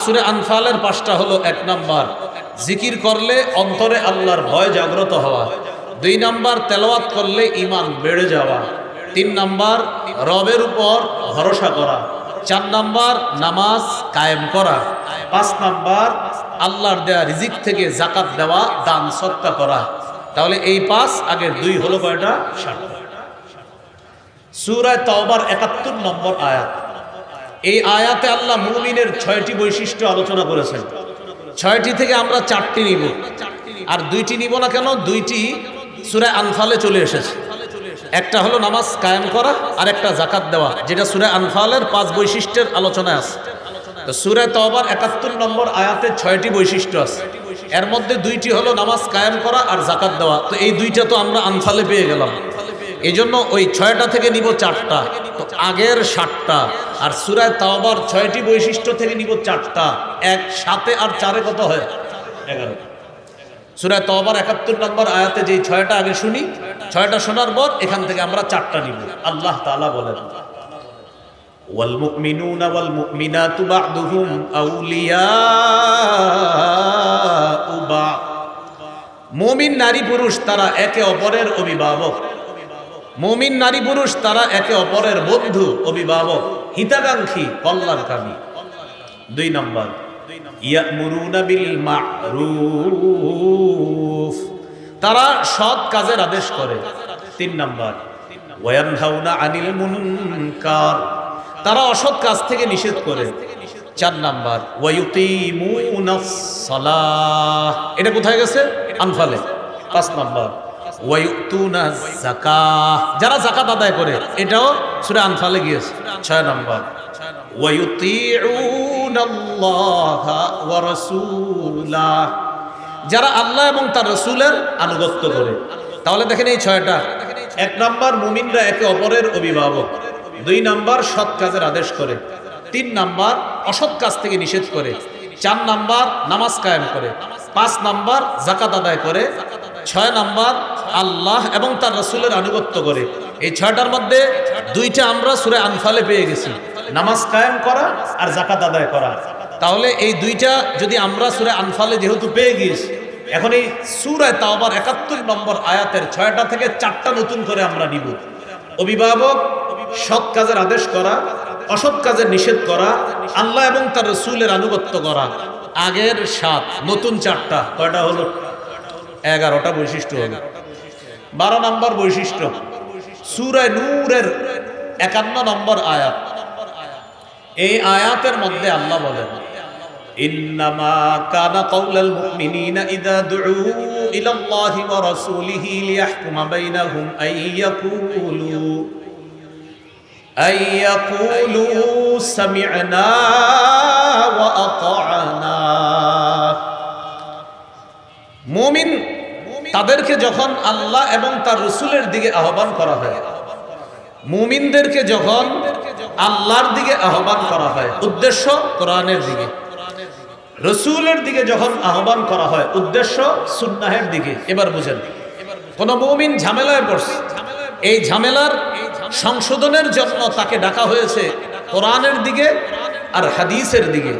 সূরা আনফালের পাঁচটা হলো, 1 নাম্বার জিকির করলে অন্তরে আল্লাহর ভয় জাগ্রত হওয়া, 2 নাম্বার তেলাওয়াত করলে ঈমান বেড়ে যাওয়া, 3 নাম্বার রবের উপর ভরসা করা, 4 নাম্বার নামাজ কায়েম করা, 5 নাম্বার আল্লাহর দেয়া রিজিক থেকে যাকাত দেওয়া, দান সদকা করা। তাহলে এই 5 আগের 2 হলো কয়টা? 7। সূরা তাওবার 71 নম্বর আয়াত। এই আয়াতে আল্লাহ মুমিনের 6টি বৈশিষ্ট্য আলোচনা করেছেন। 6টি থেকে আমরা 4টি নিব, আর 2টি নিব না কেন? 2টি সূরা আনফালে চলে এসেছে। একটা হলো নামাজ কায়েম করা, আর একটা যাকাত দেওয়া, যেটা সূরা আনফালের 5 বৈশিষ্ট্যের আলোচনা আছে। তো সূরা তাওবার 71 নম্বর আয়াতে 6টি বৈশিষ্ট্য আছে। এর মধ্যে 2টি হলো নামাজ কায়েম করা আর যাকাত দেওয়া। তো এই 2টা তো আমরা আনফালে পেয়ে গেলাম, এই জন্য ওই 6টা থেকে নিব 4টা, তো আগের 7টা। আর সূরা তাওবার 6টি বৈশিষ্ট্য থেকে নিব 4টা, 1 7 আর 4 কত হয়? 11। সূরা তাওবার 71 নম্বর আয়াতে যেই 6টা আগে শুনি, 6টা শোনার পর এখান থেকে আমরা 4টা নিব। আল্লাহ তাআলা বলেন, ওয়াল মুমিনুনা ওয়াল মুমিনাতু বা'দুহুম আউলিয়াউ বা'দ। মুমিন নারী পুরুষ তারা একে অপরের অভিভাবক। মুমিন নারী পুরুষ তারা একে অপরের বন্ধু, অভিভাবক, হিতাকাঙ্ক্ষী, কল্যাণকামী। 2 নাম্বার ইয়ামুরুনা বিল মা'রুফ, তারা সৎ কাজের আদেশ করে। 3 নাম্বার ওয়ায়ানহাউনা আনিল মুনকার, তারা অসৎ কাজ থেকে নিষেধ করে। 4 নাম্বার ওয়ায়ুকিমুনাস সালাহ, এটা কোথায় গেছে? আনফালে। 5 নাম্বার ওয়ায়ুতুনা যাকাহ, যারা যাকাত আদায় করে, এটাও সূরা আনফালে গিয়েছে। 6 নাম্বার ওয়ায়ুতিউনাল্লাহা ওয়া রাসূলাহ, যারা আল্লাহ এবং তার রাসূলের আনুগত্য করে। তাহলে দেখেন এই 6টা। 1 নাম্বার মুমিনরা একে অপরের অভিভাবক, 2 নাম্বার সৎ কাজের আদেশ করে, 3 নাম্বার অসৎ কাজ থেকে নিষেধ করে, 4 নাম্বার নামাজ কায়েম করে, 5 নাম্বার যাকাত আদায় করে, 6 নাম্বার আল্লাহ এবং তার রাসূলের আনুগত্য করে। এই 6টার মধ্যে 2টা আমরা সূরা আনফালে পেয়ে গেছি, নামাজ কায়েম করা আর যাকাত আদায় করা। তাহলে এই 2টা যদি আমরা সূরা আনফালে যেহেতু পেয়ে গিয়েছি, এখন এই সূরা তাওবার 71 নম্বর আয়াতের 6টা থেকে 4টা নতুন করে আমরা নিব। অভিভাবক, সৎ কাজের আদেশ করা, অসৎ কাজের নিষেধ করা, আল্লাহ এবং তার রাসূলের আনুগত্য করা। আগের 7, নতুন 4টা, কয়টা হলো? 11টা বৈশিষ্ট্য হলো। 12 নম্বর বৈশিষ্ট্য সূরা নূরের 51 নম্বর আয়াত। এই আয়াতের মধ্যে আল্লাহ বলেন, ইন্নামা কানা কাউলাল মুমিনিনা ইযা দুউ ইলাল্লাহি ওয়া রাসূলিহি লিয়াহকুমা বাইনাহুম আইয়াকুলু সামি'না ওয়া আতা'না। মুমিন তাদেরকে যখন আল্লাহ এবং তার রাসূলের দিকে আহ্বান করা হয়, মুমিনদেরকে যখন আল্লাহর দিকে আহ্বান করা হয়, উদ্দেশ্য কোরআনের দিকে, রাসূলের দিকে যখন আহ্বান করা হয়, উদ্দেশ্য সুন্নাহের দিকে। এবার বুঝেন, কোন মুমিন ঝামেলায় পড়ছে, এই ঝামেলার সংশোধনের জন্য তাকে ডাকা হয়েছে কোরআনের দিকে আর হাদিসের দিকে।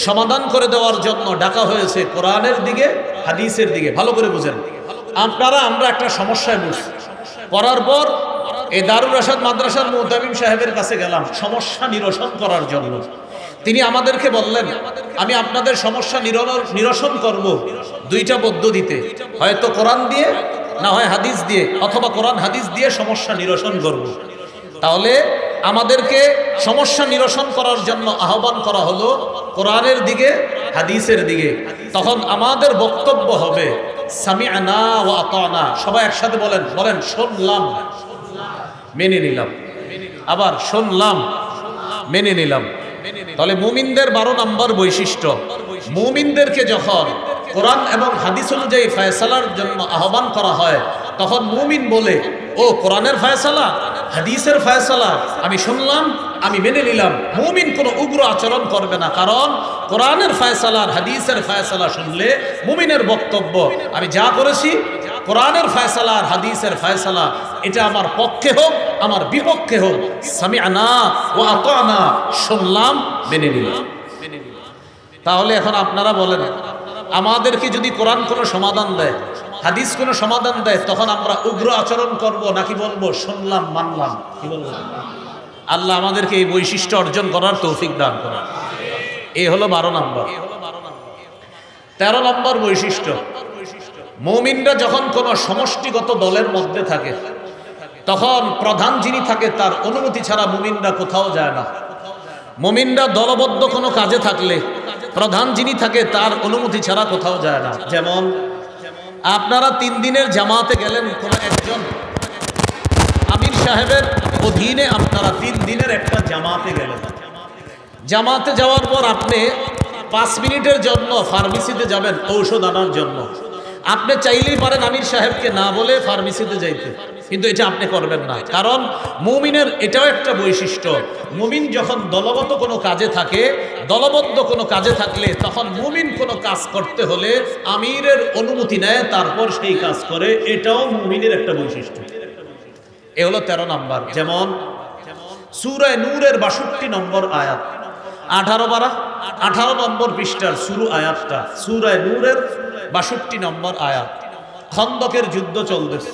সমাধান করে দেওয়ার জন্য ডাকা হয়েছে কোরআনের দিকে, হাদিসের দিকে। ভালো করে বুঝেন, আমরা একটা সমস্যায় পড়ছি, পড়ার পর এই দারুল রাশাদ মাদ্রাসার মুহতামিম সাহেবের কাছে গেলাম সমস্যা নিরসন করার জন্য। তিনি আমাদেরকে বললেন, আমি আপনাদের সমস্যা নিরসন করব 2টা পদ্ধতিতে, হয়তো কোরআন দিয়ে, না হয় হাদিস দিয়ে, অথবা কোরআন হাদিস দিয়ে সমস্যা নিরসন করব। তাহলে আমাদেরকে সমস্যা নিরসন করার জন্য আহ্বান করা হলো কোরআনের দিকে, হাদিসের দিকে। তখন আমাদের বক্তব্য হবে সামি'না ওয়া আতা'না। সবাই একসাথে বলেন, শুনলাম, মেনে নিলাম। আবার শুনলাম, মেনে নিলাম। তাহলে মুমিনদের 12 নম্বর বৈশিষ্ট্য, মুমিনদেরকে যখন কোরআন এবং হাদিস অনুযায়ী ফয়সালার জন্য আহ্বান করা হয়, তখন মুমিন বলে, ও কোরআনের ফয়সালা, হাদিসের ফয়সালা আমি শুনলাম, আমি মেনে নিলাম। মুমিন কোনো উগ্র আচরণ করবে না, কারণ কোরআনের ফয়সালা আর হাদিসের ফয়সালা শুনলে মুমিনের বক্তব্য, আমি যা করেছি কোরআনের ফয়সালা আর হাদিসের ফয়সালা, এটা আমার পক্ষে হোক আমার বিপক্ষে হোক, সামি'না ওয়া আতা'না, শুনলাম, মেনে নিলাম। তাহলে এখন আপনারা বলেন, আমাদেরকে যদি কোরআন কোনো সমাধান দেয়, হাদিস কোনো সমাধান দেয়, তখন আমরা উগ্র আচরণ করব নাকি বলবো শুনলাম মানলাম? কি বলবো? আল্লাহ আমাদেরকে এই বৈশিষ্ট্য অর্জন করার তৌফিক দান করেন। এই হলো 12 নম্বর। 13 নম্বর বৈশিষ্ট্য, মুমিনরা যখন কোনো সমষ্টিগত দলের মধ্যে থাকে, তখন প্রধান যিনি থাকে তার অনুমতি ছাড়া মুমিনরা কোথাও যায় না। মুমিনরা দলবদ্ধ কোনো কাজে থাকলে প্রধান যিনি থাকে তার অনুমতি ছাড়া কোথাও যায় না। যেমন আপনারা 3 দিনের জামাতে গেলেন, কোনো একজন আমির সাহেবের অধীনে আপনারা 3 দিনের একটা জামাতে গেলেন। জামাতে যাওয়ার পর আপনি 5 মিনিটের জন্য ফার্মেসিতে যাবেন ঔষধ আনার জন্য। আপনি চাইলেই পারেন আমির সাহেবকে না বলে ফার্মেসিতে যাইতে, কিন্তু এটা আপনি করবেন না। কারণ মুমিনের এটাও একটা বৈশিষ্ট্য, মুমিন যখন দলগত কোনো কাজে থাকে, দলবদ্ধ কোনো কাজে থাকলে তখন মুমিন কোনো কাজ করতে হলে আমিরের অনুমতি নেয়, তারপর সেই কাজ করে। এটাও মুমিনের একটা বৈশিষ্ট্য। এ হলো 13 নম্বর। যেমন সূরা নূরের 62 নম্বর আয়াত, 18 নম্বর পৃষ্ঠার শুরু আয়াতটা, সূরা নূরের 62 নম্বর আয়াত। খন্দকের যুদ্ধ চলতেছে,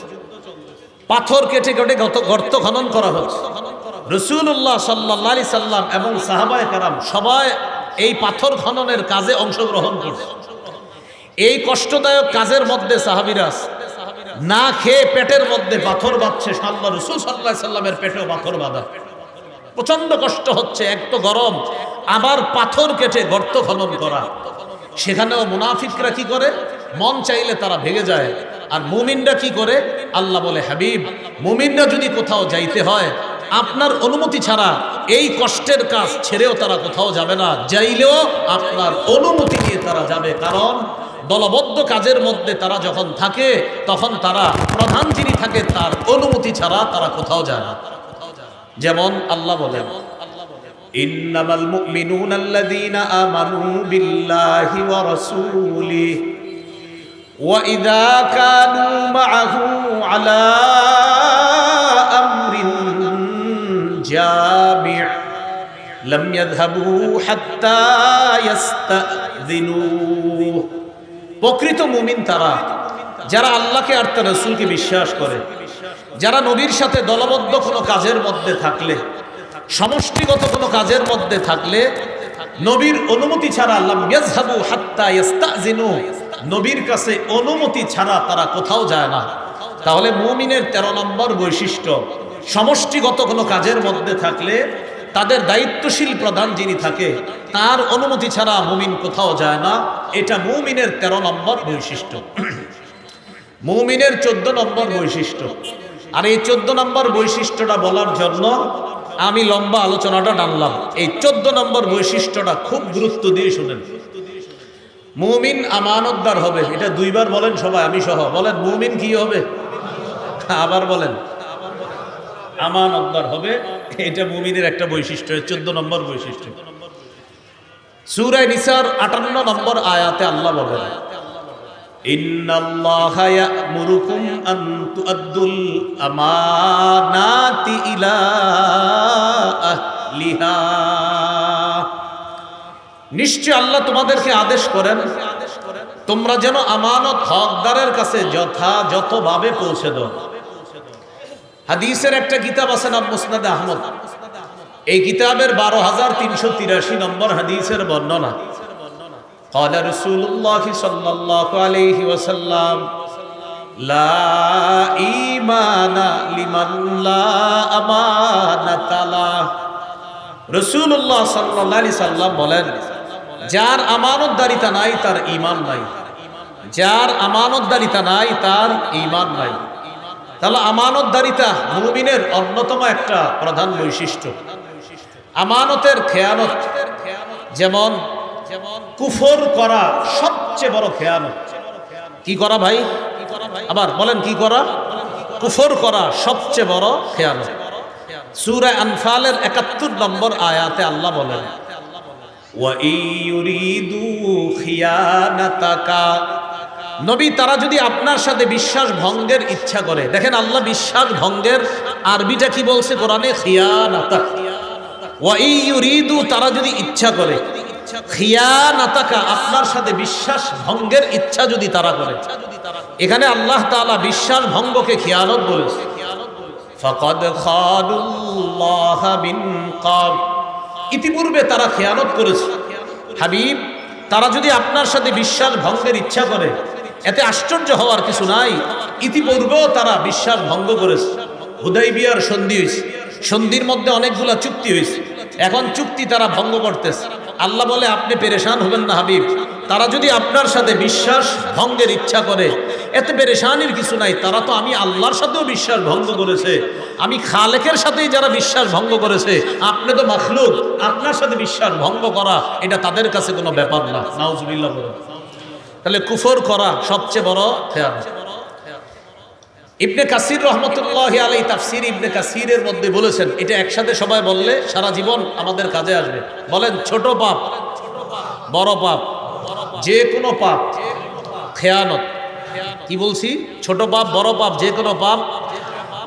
পাথর কেটে কেটে গর্ত খনন করা হচ্ছে। রাসূলুল্লাহ সাল্লাল্লাহু আলাইহি সাল্লাম এবং সাহাবায়ে কেরাম সবাই এই পাথর খননের কাজে অংশগ্রহণ করছে। এই কষ্টদায়ক কাজের মধ্যে সাহাবীরা না খেয়ে পেটের মধ্যে পাথর বাঁধছে। রাসূল সাল্লাল্লাহু আলাইহি সাল্লামের পেটেও পাথর বাঁধা, প্রচন্ড কষ্ট হচ্ছে, এক তো গরম, আবার পাথর কেটে গর্ত খনন করা। সেখানেও মুনাফিকরা কি করে? মন চাইলে তারা ভেঙে যায়। আর মুমিনরা কি করে? আল্লাহ বলে, হাবিব, মুমিনরা যদি কোথাও যাইতে হয় আপনার অনুমতি ছাড়া এই কষ্টের কাজ ছেড়েও তারা কোথাও যাবে না, যাইলেও আপনার অনুমতি নিয়ে তারা যাবে। কারণ দলবদ্ধ কাজের মধ্যে তারা যখন থাকে, তখন তারা প্রধান যিনি থাকে তার অনুমতি ছাড়া তারা কোথাও যায় না। যেমন আল্লাহ বলেন, ইন্নামাল মুমিনুনা আল্লাযীনা আমানু বিল্লাহি ওয়া রাসূলিহি ওয়া ইযা কানু মা'আহু আলা আমরিন জামি' লাম ইয়াযহাবু হাত্তা ইস্তাযিনুহু। প্রকৃত মুমিন তারা যারা আল্লাহকে আর তার রাসূলকে বিশ্বাস করে, যারা নবীর সাথে দলবদ্ধ কোনো কাজের মধ্যে থাকলে, সমষ্টিগত কোনো কাজের মধ্যে থাকলে নবীর অনুমতি ছাড়া লাম ইয়াযহাবু হাত্তা ইস্তাযিনু, নবীর কাছে অনুমতি ছাড়া তারা কোথাও যায় না। তাহলে মুমিনের 13 নম্বর বৈশিষ্ট্য, সমষ্টিগত কোনো কাজের মধ্যে থাকলে তাদের দায়িত্বশীল প্রধান যিনি থাকে তার অনুমতি ছাড়া মুমিন কোথাও যায় না। এটা মুমিনের 13 নম্বর বৈশিষ্ট্য। মুমিনের 14 নম্বর বৈশিষ্ট্য। আর এই 14 নম্বর বৈশিষ্ট্যটা বলার জন্য আমি লম্বা আলোচনাটা টানলাম। এই 14 নম্বর বৈশিষ্ট্যটা খুব গুরুত্ব দিয়ে শুনেন। মুমিন আমানতদার হবে। এটা 2 বার বলেন সবাই, আমি সহ বলেন, মুমিন কি হবে? আবার বলেন, আমানতদার হবে। এটা মুমিনের একটা বৈশিষ্ট্য, 14 নম্বর বৈশিষ্ট্য। সূরা নিসার 58 নম্বর আয়াতে আল্লাহ বলেন, ইন্নাল্লাহা ইয়া'মুরুকুম আন তু'আদ্দুল আমানাতি ইলা আহলিহা। নিশ্চয় আল্লাহ তোমাদেরকে আদেশ করেন তোমরা যেন আমানত হকদারের কাছে যথাযথভাবে পৌঁছে দাও। হাদিসের একটা কিতাব আছে নাম মুসনাদে আহমদ। এই কিতাবের 12383 নম্বর হাদিসের বর্ণনা। قال رسول الله صلى الله عليه وسلم لا إيمان لمن لا أمانة له। রাসূলুল্লাহ সাল্লাল্লাহু আলাইহি সাল্লাম বলেন, যার আমানতদারিতা নাই তার ঈমান নাই। যার আমানতদারিতা নাই তার ঈমান নাই। তাহলে আমানতদারিতা মুমিনের অন্যতম একটা প্রধান বৈশিষ্ট্য। আমানতের খেয়ানত, যেমন কুফর করা সবচেয়ে বড় খেয়ানত। কি করা ভাই? আবার বলেন, কি করা? কুফর করা সবচেয়ে বড় খেয়ানত। সূরা আনফালের 71 নম্বর আয়াতে আল্লাহ বলেন, ওয়া ইউরিদু খিয়ানাতাকা। নবী, তারা যদি আপনার সাথে বিশ্বাস ভঙ্গের ইচ্ছা করে, দেখেন আল্লাহ বিশ্বাস ভঙ্গের আরবিটা কি বলছে কোরআনে? খিয়ানাতা। ওয়া ইউরিদু, তারা যদি ইচ্ছা করে, খিয়ানাতাকা আপনার সাথে বিশ্বাস ভঙ্গের ইচ্ছা যদি তারা করে। এখানে আল্লাহ তাআলা বিশ্বাস ভঙ্গকে খিয়ানত বলেছে। ফাকাদ খাদুল্লাহ মিন ক্বাব, ইতিপূর্বে তারা খিয়ানত করেছে। হাবিব, তারা যদি আপনার সাথে বিশ্বাস ভঙ্গের ইচ্ছা করে, এতে আশ্চর্য হওয়ার কিছু নাই। ইতিপূর্বেও তারা বিশ্বাস ভঙ্গ করেছে। হুদাইবিয়ার সন্ধি হয়েছে, সন্ধির মধ্যে অনেকগুলা চুক্তি হয়েছে, এখন চুক্তি তারা ভঙ্গ করতেছে। আল্লাহ বলে আপনি পেরেশান হবেন না হাবিব, তারা যদি আপনার সাথে বিশ্বাস ভঙ্গের ইচ্ছা করে এতে পেরেশানির কিছু নাই। তারা তো আমি আল্লাহর সাথেও বিশ্বাস ভঙ্গ করেছে, আমি খালেকের সাথেই যারা বিশ্বাস ভঙ্গ করেছে, আপনি তো মাখলুক, আপনার সাথে বিশ্বাস ভঙ্গ করা এটা তাদের কাছে কোনো ব্যাপার না। নাউজুবিল্লাহ বলে। তাহলে কুফর করা সবচেয়ে বড় খেয়ানত। ইবনে কাসির রহমতুল্লাহি আলাইহি তাফসীর ইবনে কাসিরের মধ্যে বলেছেন, এটা একসাথে সবাই বললে সারা জীবন আমাদের কাজে আসবে। বলেন, ছোট পাপ, বড় পাপ, যে কোনো পাপ খেয়ানত। কি বলছি? ছোট পাপ, বড় পাপ, যে কোনো পাপ।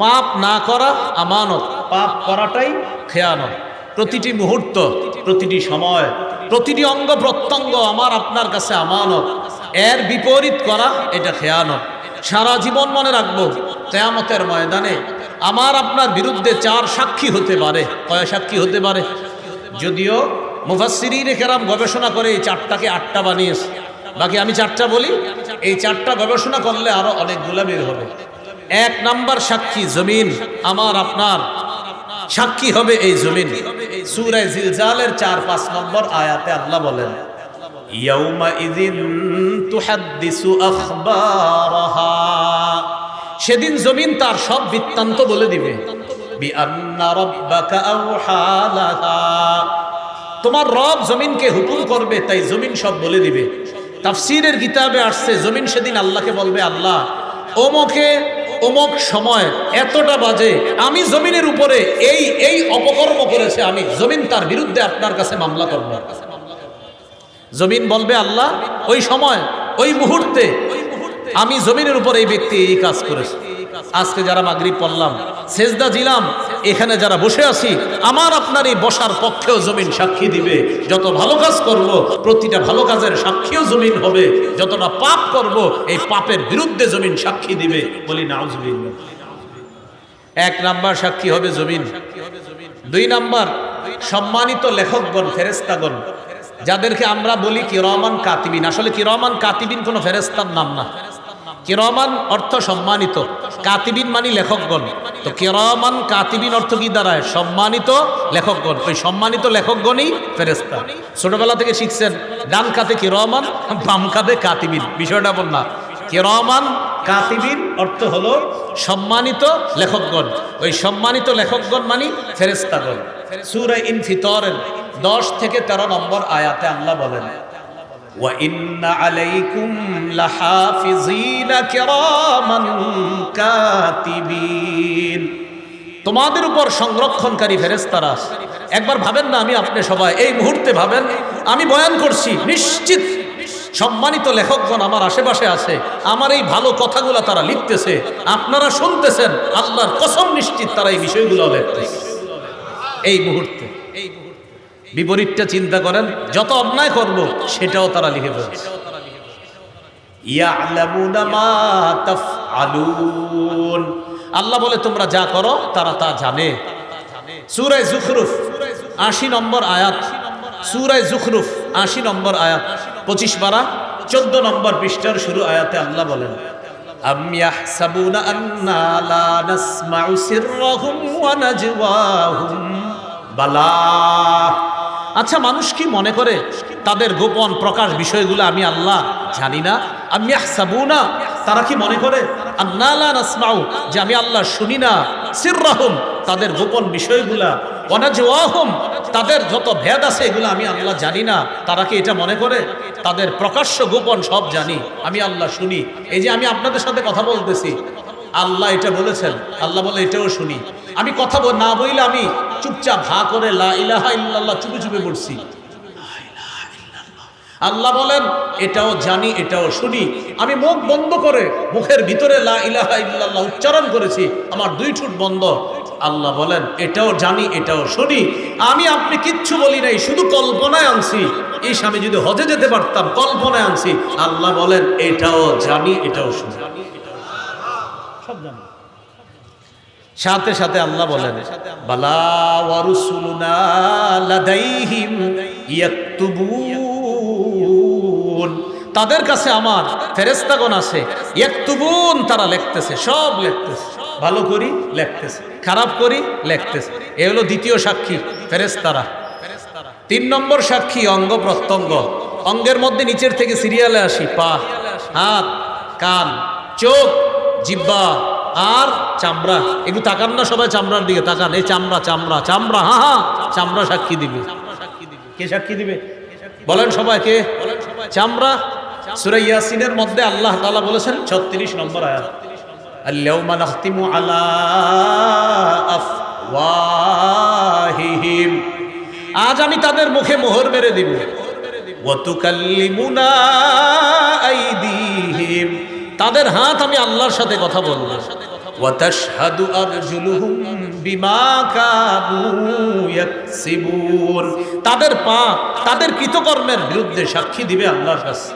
পাপ না করা আমানত, পাপ করাটাই খেয়ানত। প্রতিটি মুহূর্ত, প্রতিটি সময়, প্রতিটি অঙ্গ প্রত্যঙ্গ আমার আপনার কাছে আমানত। এর বিপরীত করা এটা খেয়ানত। সারা জীবন মনে রাখবো, কিয়ামতের ময়দানে আমার আপনার বিরুদ্ধে 4 সাক্ষী হতে পারে। কয় সাক্ষী হতে পারে? যদিও মুফাসসিরিনে কেরাম গবেষণা করে এই 4টাকে 8টা বানিয়েছে, বাকি আমি 4টা বলি। এই 4টা গবেষণা করলে আরো অনেকগুলা বের হবে। 1 নাম্বার সাক্ষী জমিন, আমার আপনার সাক্ষী হবে এই জমিন। সূরা জিলজালের 4-5 নম্বর আয়াতে আল্লাহ বলেন, ইয়াউমা ইযিন তুহাদ্দিসু আখবারাহা, সেদিন জমিন তার সব বৃত্তান্ত বলে দিবে। বিআন্না রাব্বাকা আওহা লাহা, তোমার রব জমিনকে হুকুম করবে, তাই জমিন সব বলে দিবে। তাফসীরের কিতাবে আসছে, জমিন সেদিন আল্লাহকে বলবে, আল্লাহ ওমকে অমুক সময় এতটা বাজে আমি জমিনের উপরে এই এই অপকর্ম করেছে, আমি জমিন তার বিরুদ্ধে আপনার কাছে মামলা করব। জমিন বলবে, আল্লাহ ওই সময় ওই মুহূর্তে আমি জমিনের উপর এই ব্যক্তি এই কাজ করেছে। আজকে যারা মাগরিব পড়লাম, সেজদা দিলাম, এখানে যারা বসে আছি, আমার আপনার এই বসার পক্ষেও জমিন সাক্ষী দিবে। যত ভালো কাজ করব, প্রতিটা ভালো কাজের সাক্ষীও জমিন হবে। যতটা পাপ করব, এই পাপের বিরুদ্ধে জমিন সাক্ষী দিবে। বলি নাউজুবিল্লাহ। 1 নাম্বার সাক্ষী হবে জমিন। 2 নাম্বার সম্মানিত লেখকগণ, ফেরেশতাগণ, যাদেরকে আমরা বলি কিরামান কাতিবিন। আসলে কিরামান কাতিবিন কোনো ফেরেশতার নাম না। কিরামান অর্থ সম্মানিত, কাতিবিন মানে লেখকগণ। তো কিরামান কাতিবিন অর্থ কি দাঁড়ায়? সম্মানিত লেখকগণ। ওই সম্মানিত লেখকগণই ফেরেশতা। ছোটবেলা থেকে শিখছেন, ডান কাতে কিরামান, বাম কাতে কাতিবিন। বিষয়টা বল না, কিরামান কাতিবিন অর্থ হলো সম্মানিত লেখকগণ। ওই সম্মানিত লেখকগণ মানে ফেরেশতাগণ। সূরা ইনফিতরের 10 থেকে 13 নম্বর আয়াতে আল্লাহ বলেন, ওয়া ইন্না আলাইকুম লাহাফিজিনা কিরামান কাতিবিন, তোমাদের উপর সংরক্ষণকারী ফেরেশতারা। একবার ভাবেন না, আমি আপনি সবাই এই মুহূর্তে ভাবেন, আমি বয়ান করছি, নিশ্চিত সম্মানিত লেখকগণ আমার আশেপাশে আছে, আমার এই ভালো কথাগুলো তারা লিখতেছে, আপনারা শুনতেছেন, আল্লাহর কসম নিশ্চিত তারা এই বিষয়গুলো লিখতেছে এই মুহূর্তে। বিপরীতটা চিন্তা করেন, যত অন্যায় করব সেটাও তারা লিখে ফেলছে। ইয়ালামুনা মা তাফআলুন, আল্লাহ বলে তোমরা যা করো তারা তা জানে। সূরা যুখরুফ 80 নম্বর আয়াত, সূরা যুখরুফ 80 নম্বর আয়াত, 25 পারা 14 নম্বর পৃষ্ঠার শুরু আয়াতে আল্লাহ বলেন, আম ইয়াহসাবুনা আন্না লা নাসমাউ সিররাহুম ওয়া নাজওয়াহুম, বালা, আচ্ছা মানুষ কি মনে করে তাদের গোপন প্রকাশ বিষয়গুলো আমি আল্লাহ জানি না? আমি ইয়াহসাবুনা, তারা কি মনে করে আন্না লা নাসমাউ, যে আমি আল্লাহ শুনি না, সিররাহুম, তাদের গোপন বিষয়গুলা, ওয়া নাজওয়াহুম, তাদের যত ভেদ আছে এগুলো আমি আল্লাহ জানি না? তারা কি এটা মনে করে? তাদের প্রকাশ্য গোপন সব জানি, আমি আল্লাহ শুনি। এই যে আমি আপনাদের সাথে কথা বলতেছি, আল্লাহ এটা বলেছেন, আল্লাহ বলে এটাও শুনি। আমি কথা না বইলে আমি চুপচাপ ভা করে লা ইলাহা ইল্লাল্লাহ চুপে চুপে বলছি, আল্লাহ বলেন এটাও জানি, এটাও শুনি। আমি মুখ বন্ধ করে মুখের ভিতরে লা ইলাহা ইল্লাল্লাহ উচ্চারণ করেছি, আমার 2 ঠোঁট বন্ধ, আল্লাহ বলেন এটাও জানি এটাও শুনি, আমি আপনি কিচ্ছু বলি নাই, শুধু কল্পনায় আনছি। ইস, আমি যদি হজে যেতে পারতাম, কল্পনায় আনছি। আল্লাহ বলেন এটাও জানি এটাও শুনি, সব জানি। সাথে সাথে আল্লাহ বলেন বালা ওয়া রুসুলুনা লাদাইহিম ইয়াকতুবুন, তাদের কাছে আমার ফেরেশতাগণ আছে, ইয়াকতুবুন, তারা লিখতেছে, সব লিখতেছে, ভালো করি লিখতেছে, খারাপ করি লিখতেছে। এ হলো দ্বিতীয় সাক্ষী ফেরেশতারা। 3 নম্বর সাক্ষী অঙ্গ প্রত্যঙ্গ। অঙ্গের মধ্যে নিচের থেকে সিরিয়ালে আসি, পা, হাত, কান, চোখ, জিহ্বা আর চামড়া। একটু তাকান না সবাই, চামড়ার দিকে তাকান। এই চামড়া চামড়া চামড়া, হ্যাঁ হ্যাঁ, চামড়া সাক্ষী দিবে। কে সাক্ষী দিবে বলেন সবাই, কে? চামড়া। সূরা ইয়াসিনের মধ্যে আল্লাহ তাআলা বলেছেন 36 নম্বর আয়াত, আল-ইয়াউমা নাখতিমু আলা আফওয়াহিহিম, আজ আমি তাদের মুখে মোহর মেরে দিব। ওয়া তুকাল্লিমুনা আইদিহিম, তাদের হাত আমি আল্লাহর সাথে কথা বলবো। ওয়া তাশহাদু আরজুলুহুম বিমা কানু ইয়াকসিবুন, তাদের পা তাদের কৃতকর্মের বিরুদ্ধে সাক্ষী দিবে আল্লাহর কাছে।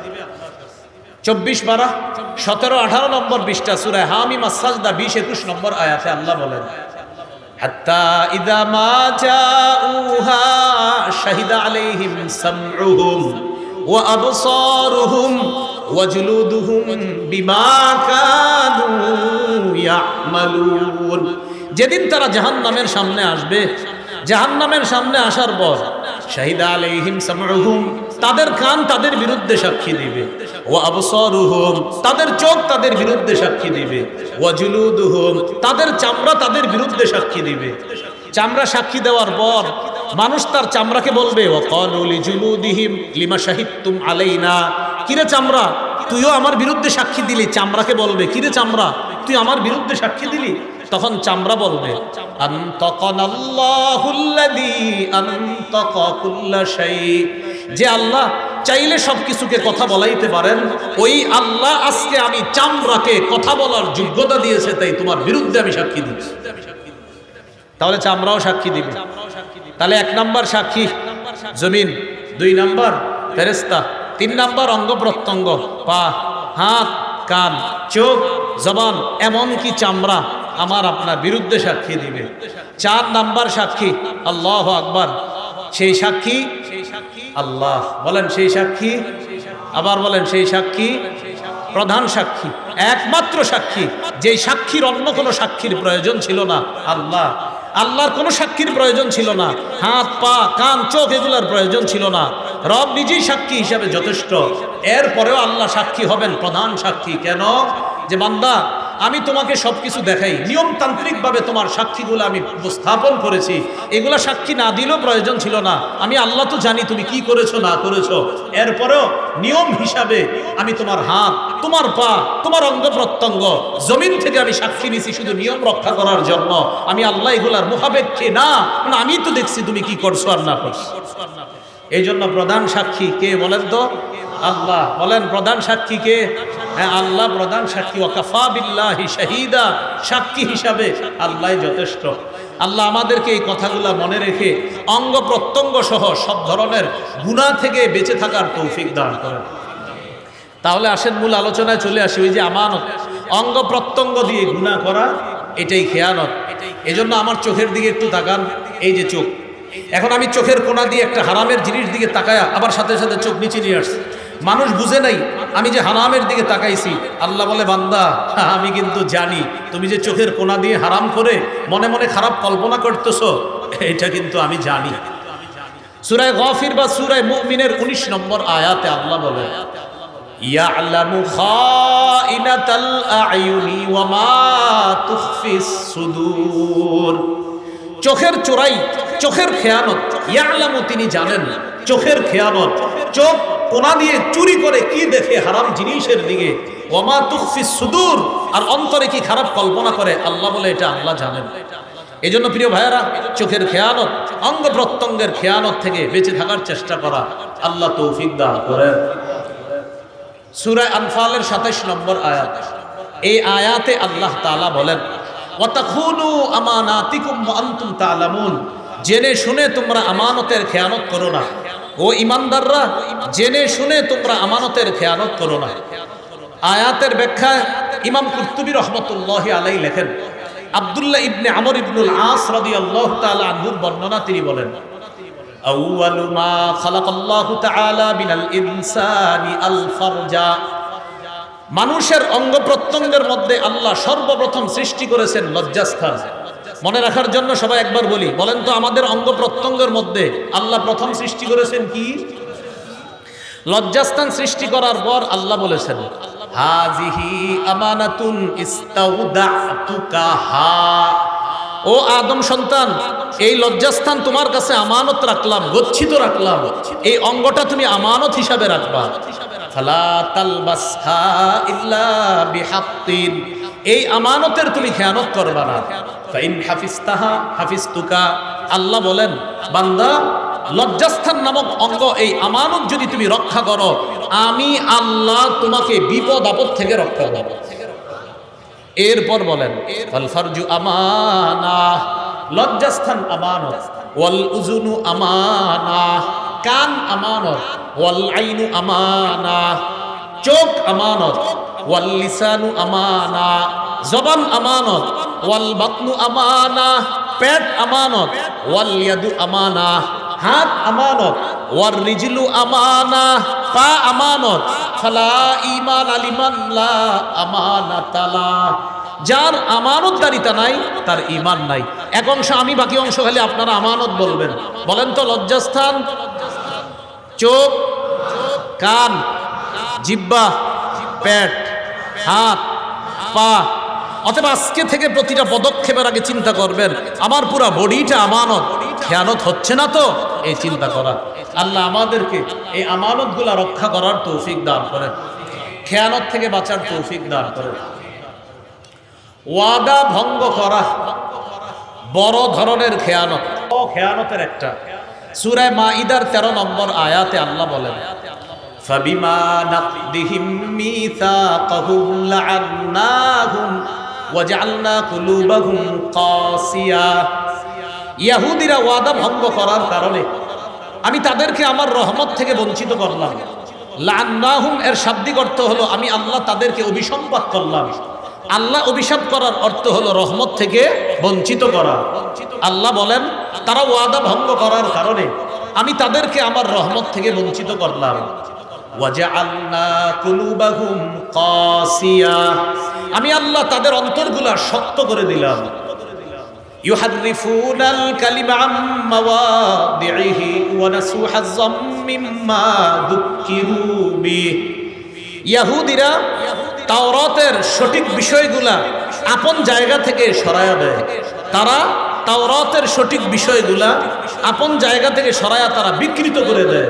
24 পারা 17 18 নম্বর 20টা সূরা হামিম আস-সাজদা 20-21 নম্বর আয়াতে আল্লাহ বলেন হাত্তা ইযা মা জাউহা শাহিদা আলাইহিম সামউহুম ওয়া আবসারুহুম ওয়া জুলুদুহুম বিমা কানু ইয়ামালুন, যেদিন তারা জাহান্নামের সামনে আসবে, জাহান্নামের সামনে আসার পর শাহিদা আলাইহিম সামউহুম, তাদের কান তাদের বিরুদ্ধে সাক্ষী দিবে, ওয়া আবসারুহুম, তাদের চোখ তাদের বিরুদ্ধে সাক্ষী দিবে, ওয়া জুলুদুহুম, তাদের চামড়া তাদের বিরুদ্ধে সাক্ষী দিবে। চামড়া সাক্ষী দেওয়ার পর মানুষ তার চামড়াকে বলবে ওয়া ক্বালু লিজুলুদিহিম লিমা শাহিদতুম আলাইনা, কিরে চামড়া তুইও আমার বিরুদ্ধে সাক্ষী দিলি। চামড়াকে বলবে কিরে চামড়া তুই আমার বিরুদ্ধে সাক্ষী দিলি। তখন চামড়া বলবে আনতাকানাল্লাহুল্লাযী আনতাকা কুল্লা শাই, যে আল্লাহ চাইলে সবকিছুকে কথা বলাইতে পারেন, ওই আল্লাহ আজকে আমি চামড়াকে কথা বলার যোগ্যতা দিয়েছে, তাই তোমার বিরুদ্ধে আমি সাক্ষী দিচ্ছি। তাহলে চামড়াও সাক্ষী দিবে। তাহলে 1 নাম্বার সাক্ষী জমিন, 2 নাম্বার ফেরেশতা, 3 নাম্বার অঙ্গ প্রত্যঙ্গ, পা, হাত, কান, চোখ, জবান, এমনকি চামড়া আমার আপনার বিরুদ্ধে সাক্ষী দিবে। 4 নাম্বার সাক্ষী আল্লাহু আকবার, সেই সাক্ষী আল্লাহ। বলেন সেই সাক্ষী, আবার বলেন সেই সাক্ষী, প্রধান সাক্ষী, একমাত্র সাক্ষী, যেই সাক্ষীর অন্য কোনো সাক্ষীর প্রয়োজন ছিল না। আল্লাহ, আল্লাহর কোনো সাক্ষীর প্রয়োজন ছিল না, হাত, পা, কান, চোখ এগুলোর প্রয়োজন ছিল না। রব নিজেই সাক্ষী হিসাবে যথেষ্ট। এরপরেও আল্লাহ সাক্ষী হবেন, প্রধান সাক্ষী। কেন? যে বান্দা আমি তোমাকে সবকিছু দেখাই, নিয়মতান্ত্রিকভাবে তোমার সাক্ষীগুলো আমি উপস্থাপন করেছি, এগুলা সাক্ষী না দিলেও প্রয়োজন ছিল না। আমি আল্লাহ তো জানি তুমি কি করেছো না করেছো, এরপরেও নিয়ম হিসাবে আমি তোমার হাত, তোমার পা, তোমার অঙ্গ প্রত্যঙ্গ, জমিন থেকে আমি সাক্ষী নিছি শুধু নিয়ম রক্ষা করার জন্য। আমি আল্লাহ এগুলার মুখাপেক্ষে না, আমি তো দেখছি তুমি কি করছো আর না করছো। এই জন্য প্রধান সাক্ষী কে বলেন তো? আল্লাহ। বলেন প্রধান সাক্ষী কে? হ্যাঁ আল্লাহ প্রধান সাক্ষী। ওয়াকাফা বিল্লাহি শাহিদা, সাক্ষী হিসাবে আল্লাহ যথেষ্ট। আল্লাহ আমাদেরকে এই কথাগুলা মনে রেখে অঙ্গ প্রত্যঙ্গ সহ সব ধরনের গুনাহ থেকে বেঁচে থাকার তৌফিক দান করেন। তাহলে আসেন মূল আলোচনায় চলে আসি। ওই যে আমানত, অঙ্গ প্রত্যঙ্গ দিয়ে গুনাহ করা, এটাই খেয়ানত। এজন্য আমার চোখের দিকে একটু তাকান। এই যে চোখ, এখন আমি চোখের কোনা দিয়ে একটা হারামের জিনিস দিকে তাকায়া আবার সাথে সাথে চোখ নিচে নিয়ে আসছি। মানুষ বুঝে নাই আমি যে হারামের দিকে তাকাইছি। আল্লাহ বলে বান্দা আমি কিন্তু জানি তুমি যে চোখের কোনা দিয়ে হারাম করে মনে মনে খারাপ কল্পনা করতেছো, এটা কিন্তু আমি জানি। সূরা গাফির বা সূরা মুমিনের 19 নম্বর আয়াতে আল্লাহ বলে ইয়ালামু খাইনাতাল আয়ুনি ওয়া মা তুখফিস সুদূর, চোখের চোরাই, চোখের খেয়ানত, ইয়ালামু তিনি জানেন, চোখের খেয়ানত, চোখ কোনা দিয়ে চুরি করে কি দেখে হারাম জিনিসের দিকে, ওয়া মা তুখফিস সুদূর, আর অন্তরে কি খারাপ কল্পনা করে, আল্লাহ বলে এটা আল্লাহ জানেন। এই জন্য প্রিয় ভাইয়েরা, চোখের খেয়ানত, অঙ্গ প্রত্যঙ্গের খেয়ানত থেকে বেঁচে থাকার চেষ্টা করা আল্লাহ তৌফিক দান করেন। সূরা আনফালের 27 নম্বর আয়াত, এই আয়াতে আল্লাহ তাআলা বলেন ওয়া তাখুনু আমানাতিকুম ওয়া আনতুম তা'লামুন, জেনে শুনে তোমরা আমানতের খেয়ানত করো না। ও ঈমানদাররা, জেনে শুনে তোমরা আমানতের খেয়ানত করো না। আয়াতের ব্যাখ্যায় ইমাম কুরতুবী রাহমাতুল্লাহি আলাইহি লেখেন, আব্দুল্লাহ ইবনে আমর ইবনুল আস রাদিয়াল্লাহু তাআলা আনহুর বর্ণনা তিনি বলেন, আউয়ালু মা খালাকাল্লাহু তাআলা মিনাল ইনসানি আল ফারজা, মানুষের অঙ্গ প্রত্যঙ্গের মধ্যে আল্লাহ সর্বপ্রথম সৃষ্টি করেছেন লজ্জাস্থান। মনে রাখার জন্য সবাই একবার বলি, বলেন তো আমাদের অঙ্গ প্রত্যঙ্গের মধ্যে আল্লাহ প্রথম সৃষ্টি করেছেন কি? লজ্জাস্থান। সৃষ্টি করার পর আল্লাহ বলেছেন, হাজিহি আমানাতুন ইস্তাউদাতুকাহা, ও আদম সন্তান, এই লজ্জাস্থান তোমার কাছে আমানত রাখলাম, গচ্ছিত রাখলাম, এই অঙ্গটা তুমি আমানত হিসাবে রাখবা। ফালা তালবাসহা ইল্লা বিহাক্কিন, এই আমানতের তুমি খেয়ানত করবা না। ফাইন হাফিজতাহা হাফিজতুকা, আল্লাহ বলেন, বান্দা লজ্জাস্থান নামক অঙ্গ, এই আমানত যদি তুমি রক্ষা করো, আমি আল্লাহ তোমাকে বিপদ আপদ থেকে রক্ষা দেব। এরপর বলেন, ওয়াল ফারজু আমানা, লজ্জাস্থান আমানত, ওয়াল উযুনু আমানা, কান আমানত, ওয়াল আইনু আমানা, চোখ আমানত, ওয়াল লিসানু আমানা, জবান আমানত, ওয়াল বাতনু আমানা, পেট আমানত, ওয়াল ইয়াদু আমানা, হাত আমানত, ওয়ার রিজলু আমানা, পা আমানত। ফালা ঈমান লিমান লা আমানাতা লা, যার আমানতদারিতা নাই তার ঈমান নাই। এক অংশ আমি, বাকি অংশ খালি আপনারা আমানত বলবেন। বলেন তো, লজ্জাস্থান, চোখ, কান, জিহ্বা, পেট, হাত, পা। অতএব আজকে থেকে প্রতিটা পদক্ষেপের আগে চিন্তা করবেন, আমার পুরা বডিটা আমানত, খেয়ানত হচ্ছে না তো, এই চিন্তা করা। আল্লাহ আমাদেরকে এই আমানতগুলা রক্ষা করার তৌফিক দান করেন, খেয়ানত থেকে বাঁচার তৌফিক দান করেন। ওয়াদা ভঙ্গ করা বড় ধরনের খেয়ানত, খেয়ানতের একটা। সূরা মাঈদার 13 নম্বর আয়াতে আল্লাহ বলেন, ফাবিমা নাকদিহিম মিসাকাহুম লাআন্নাহুম ওয়াজআলনা কুলুবাহুম কাসিয়া, ইহুদিরা ওয়াদা ভঙ্গ করার কারণে আমি তাদেরকে আমার রহমত থেকে বঞ্চিত করলাম। লাআন্নাহুম এর শাব্দিক অর্থ হলো আমি আল্লাহ তাদেরকে অভিসম্পাত করলাম। আল্লাহ অভিশাপ করার অর্থ হলো রহমত থেকে বঞ্চিত করা। আল্লাহ বলেন, তারা ওয়াদা ভঙ্গ করার কারণে আমি তাদেরকে আমার রহমত থেকে বঞ্চিত করলাম। ওয়াজআলনা কুলুবাহুম কাসিয়া, আমি আল্লাহ তাদের অন্তরগুলা শক্ত করে দিলাম। ইউহাররিফুনাল কালিমা আম মাওয়াদিহি ওয়া নাসু হাজ্জাম মিম্মা যুক্কিরু বিহি, ইহুদিরা তাওরাতের সঠিক বিষয়গুলা আপন জায়গা থেকে সরায়া দেয়। তারা তাওরাতের সঠিক বিষয়গুলা আপন জায়গা থেকে সরায়া তারা বিকৃত করে দেয়।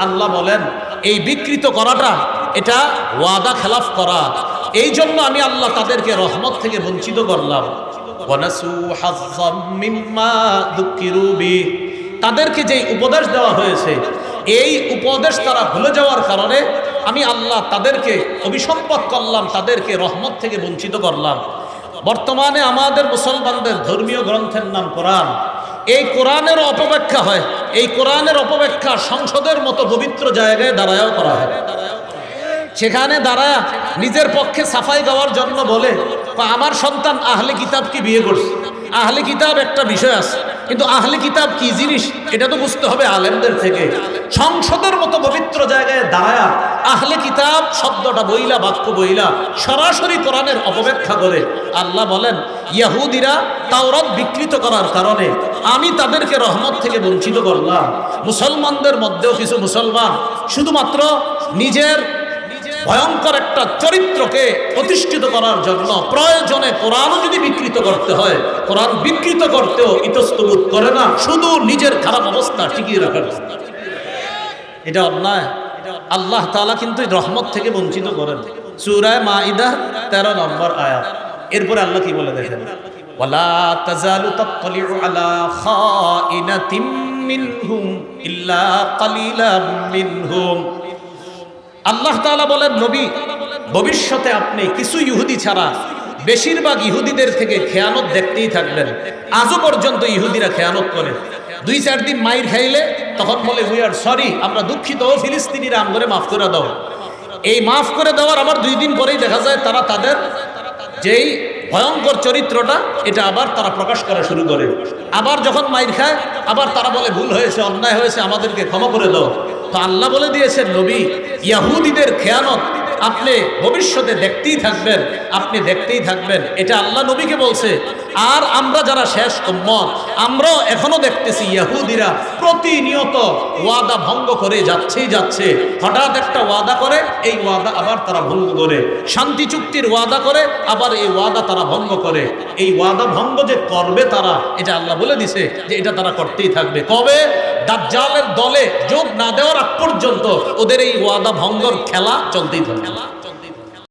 আল্লাহ বলেন, এই বিকৃত করাটা এটা ওয়াদা খেলাফ করা। এই জন্য আমি আল্লাহ তাদেরকে রহমত থেকে বঞ্চিত করলাম। ওয়ানাসু হাজ্জাম মিম্মা যুক্কিরু বিহি, তাদেরকে যেই উপদেশ দেওয়া হয়েছে এই উপদেশ তারা ভুলে যাওয়ার কারণে আমি আল্লাহ তাদেরকে অভিসম্পাত করলাম, তাদেরকে রহমত থেকে বঞ্চিত করলাম। বর্তমানে আমাদের মুসলমানদের ধর্মীয় গ্রন্থের নাম কোরআন। এই কোরআনের অপব্যাখ্যা হয়, এই কোরআনের অপব্যাখ্যা সংসদের মতো পবিত্র জায়গায় দাঁড়ায়ও করা হয়। সেখানে দাঁড়ায় নিজের পক্ষে সাফাই গাওয়ার জন্য বলে, আমার সন্তান আহলে কিতাবকে বিয়ে করছে। আহলে কিতাব একটা বিষয় আছে, কিন্তু আহলে কিতাব কি জিনিস এটা তো বুঝতে হবে আলেমদের থেকে। সংসদের মতো পবিত্র জায়গায় দাঁড়ায় আহলে কিতাব শব্দটা বইলা, বাক্য বইলা সরাসরি কোরআনের অপব্যাখ্যা করে। আল্লাহ বলেন, ইহুদিরা তাওরাত বিকৃত করার কারণে আমি তাদেরকে রহমত থেকে বঞ্চিত করলাম। মুসলমানদের মধ্যেও কিছু মুসলমান শুধুমাত্র নিজের ভয়ঙ্কর একটা চরিত্রকে প্রতিষ্ঠিত করার জন্য প্রয়োজনে কোরআনও যদি বিকৃত করতে হয়, কোরআন বিকৃত করতেও ইতস্তবোধ করে না, শুধু নিজের খারাপ অবস্থা টিকিয়ে রাখার। এটা অন্যায়। আল্লাহ তাআলা কিন্তু রহমত থেকে বঞ্চিত করেন। সূরা মাঈদা 13 নম্বর আয়াত। এরপরে আল্লাহ কি বলে দেখেন, ওয়ালা তাজালু তাত্তালিউ আলা খাইনাতিম মিনহুম ইল্লা কালিলাম মিনহুম। আল্লাহ তাআলা বলেন, নবী ভবিষ্যতে আপনি কিছু ইহুদি ছাড়া বেশিরভাগ ইহুদিদের থেকে খেয়ানত দেখতেই থাকবেন। আজও পর্যন্ত ইহুদিরা খেয়ানত করে। 2-4 দিন মাইর খাইলে তখন বলে উই আর সরি, আমরা দুঃখিত, ও ফিলিস্তিনিরা আমগরে মাফ করে দাও। এই মাফ করে দেওয়ার আবার 2 দিন পরেই দেখা যায় তারা তাদের যেই ভয়ঙ্কর চরিত্রটা এটা আবার তারা প্রকাশ করা শুরু করে। আবার যখন মাইর খায় আবার তারা বলে ভুল হয়েছে, অন্যায় হয়েছে, আমাদেরকে ক্ষমা করে দাও। তো আল্লাহ বলে দিয়েছেন নবী, ইহুদিদের খেয়ানত আপনি ভবিষ্যতে দেখতেই থাকবেন, আপনি দেখতেই থাকবেন। এটা আল্লাহ নবীকে বলছে। আর আমরা যারা শেষ উম্মত, আমরাও এখনো দেখতেছি ইহুদিরা প্রতিনিয়ত ওয়াদা ভঙ্গ করে যাচ্ছে। হঠাৎ একটা ওয়াদা করে, এই ওয়াদা আবার তারা ভঙ্গ করে। শান্তি চুক্তির ওয়াদা করে, আবার এই ওয়াদা তারা ভঙ্গ করে। এই ওয়াদা ভঙ্গ যে করবে তারা, এটা আল্লাহ বলে দিছে যে এটা তারা করতেই থাকবে। কবে? দাজ্জালের দলে যোগ না দেওয়ার আগ পর্যন্ত ওদের এই ওয়াদা ভঙ্গর খেলা চলতেই থাকবে।